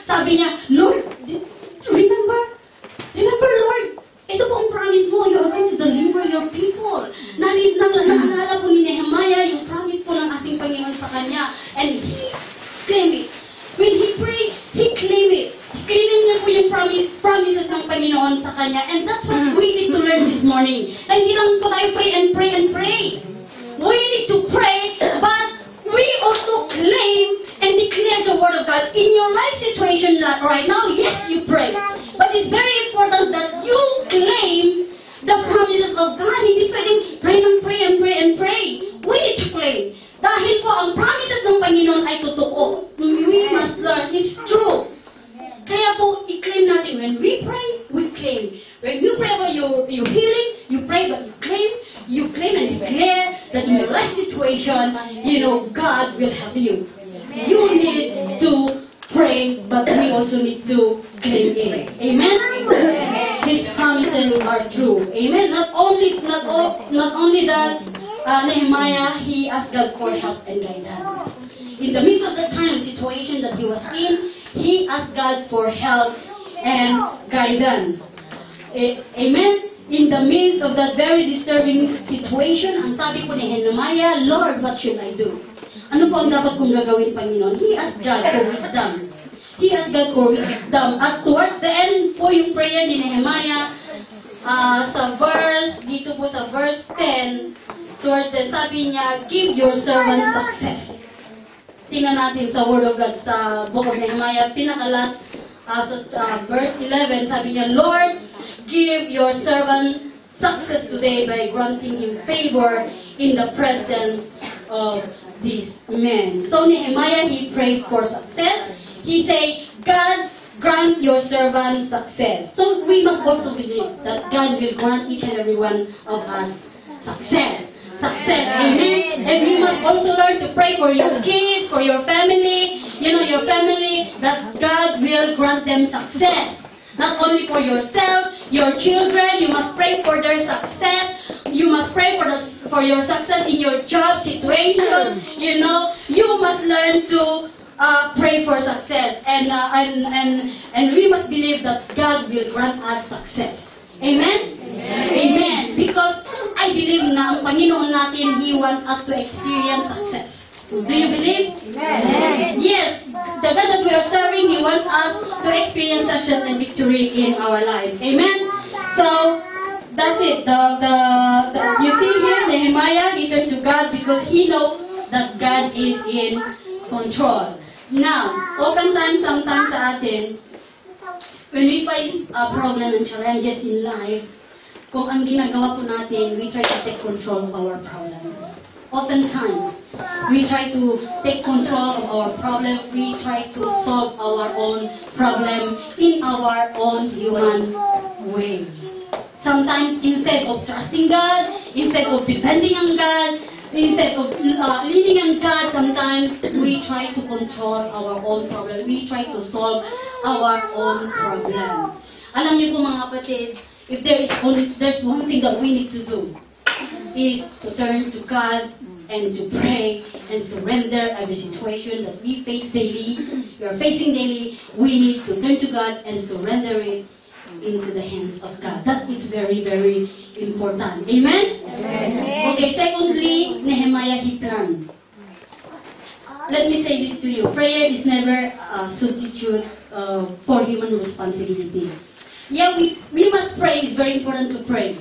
Sabi niya, Lord, remember, Lord, ito po ang promise mo, you are going to deliver your people. Naalala po ni Nehemiah yung promise po ng ating Panginoon sa kanya. And he claimed it. When he prayed, he claimed it. Claim niya po yung promises ng Panginoon sa kanya. And that's what we need to learn this morning. Na hindi lang po tayo pray and pray and pray. We need to pray, but we also claim and declare the Word of God. In your life situation right now, yes, you pray. But it's very important that you claim the promises of God. Hindi pwedeng pray and pray and pray and pray. We need to claim. Dahil po ang promises ng Panginoon ay totoo. We must learn. It's true. Kaya po, i-claim natin. When we pray, we claim. When you pray about your healing, you pray but you claim and declare that in your life situation, God will help you. You need to pray, but we also need to claim it. Amen? His promises are true. Amen? Not only that, Nehemiah, he asked God for help and guidance. In the midst of the kind of situation that he was in, he asked God for help and guidance. Amen? In the midst of that very disturbing situation, ang sabi po ni Nehemiah, Lord, what should I do? Ano po ang dapat kong gagawin, Panginoon? He asked God for wisdom. He asked God for wisdom. At towards the end po yung prayer ni Nehemiah, dito po sa verse 10, towards the sabi niya, give your servant success. Tingnan natin sa Word of God sa Book of Nehemiah, pinakalas sa verse 11, sabi niya, Lord, give your servant success today by granting him favor in the presence of these men. So Nehemiah, he prayed for success. He said, God, grant your servant success. So we must also believe that God will grant each and every one of us success. Amen. And we must also learn to pray for your kids, for your family, your family, that God will grant them success. Not only for yourself, your children, you must pray for their success. You must pray for your success in your job situation. You must learn to pray for success. And we must believe that God will grant us success. Amen? Amen. Because I believe na ang Panginoon natin, He wants us to experience success. Do you believe? Amen. Yes. The God that we are serving, He wants us to experience success and victory in our lives. Amen? So, that's it. You see here, Nehemiah, he turned to God because he knows that God is in control. Now, oftentimes, sometimes sa atin, when we face a problem and challenges in life, kung ang ginagawa po natin, we try to take control of our problem. Oftentimes, we try to take control of our problem. We try to solve our own problem in our own human way. Sometimes, instead of trusting God, instead of depending on God, instead of leaning on God, sometimes we try to control our own problem. We try to solve our own problem. Alam niyo po mga kapatid, if there's one thing that we need to do, is to turn to God and to pray and surrender every situation that we face daily, we are facing daily. We need to turn to God and surrender it into the hands of God. That is very, very important. Amen? Amen. Okay, secondly, Nehemiah, he planned. Let me say this to you. Prayer is never a substitute for human responsibilities. Yeah, we must pray. It's very important to pray.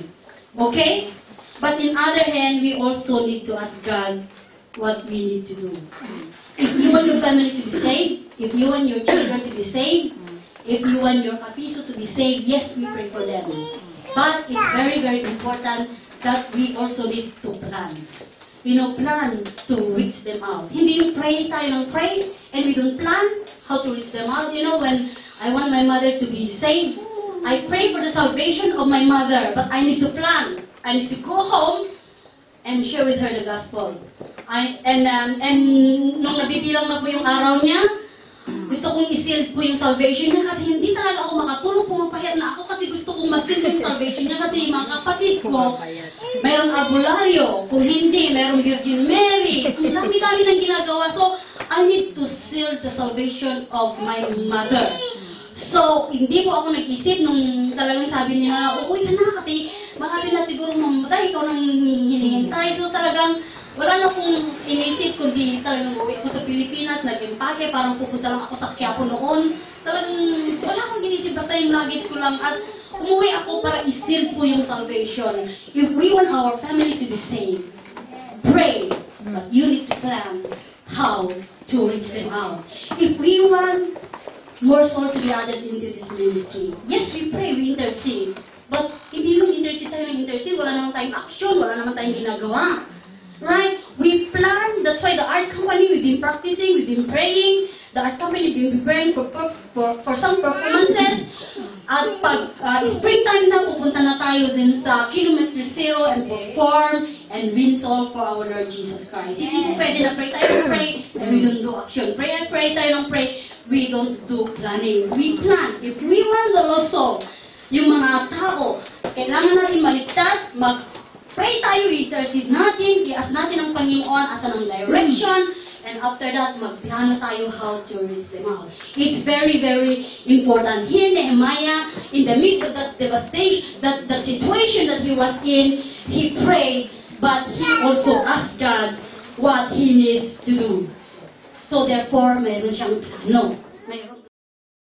Okay? But in other hand, we also need to ask God what we need to do. If you want your family to be saved, if you want your children to be saved, if you want your kapiso to be saved, yes, we pray for them. But it's very, very important that we also need to plan. Plan to reach them out. Hindi yung pray tayo ng pray, and we don't plan how to reach them out. When I want my mother to be saved, I pray for the salvation of my mother, but I need to plan. I need to go home and share with her the gospel. Nung nabibilang na po yung araw niya, gusto kong i-seal po yung salvation niya kasi hindi talaga ako makatulog, pumapayat na ako kasi gusto kong ma-seal yung salvation niya kasi mga kapatid ko, mayroong albularyo, kung hindi, mayroong Virgin Mary, ang dami-dami ng ginagawa. So, I need to seal the salvation of my mother. So, hindi po ako nag-isip nung talagang sabi nila, uy, na kasi marami na siguro mamatay, ikaw nang hinihintay. So, talagang wala na akong inisip, kundi talagang uwi ako sa Pilipinas, nag-impake, parang pupunta lang ako sa Quiapo noon. Talagang wala akong inisip, basta yung luggage ko lang. At umuwi ako para isil po yung salvation. If we want our family to be saved, pray, but you need to plan how to reach them out. If we want more souls to be added into this ministry, yes, we pray, we intercede. But hindi lang intercede tayo ng intercede, wala naman tayong action, wala naman tayong ginagawa. Right? We plan, that's why the art company, we've been practicing, we've been praying, the art company, we've been preparing for some performances. At pag springtime na, pupunta na tayo din sa Kilometer Zero and perform and win soul for our Lord Jesus Christ. Hindi po pwede na pray tayo ng pray and we don't do action. Pray and pray tayo ng pray, we don't do planning. We plan. If we want the lost soul, yung mga tao, kailangan natin maligtas, mag-pray tayo, intercede natin, i-ask natin ang Panginoon, asan ang direction, and after that, magplano tayo how to reach them out. It's very, very important. Here, Nehemiah, in the midst of that devastation, that situation that he was in, he prayed, but he also asked God what he needs to do. So therefore, meron siyang plano.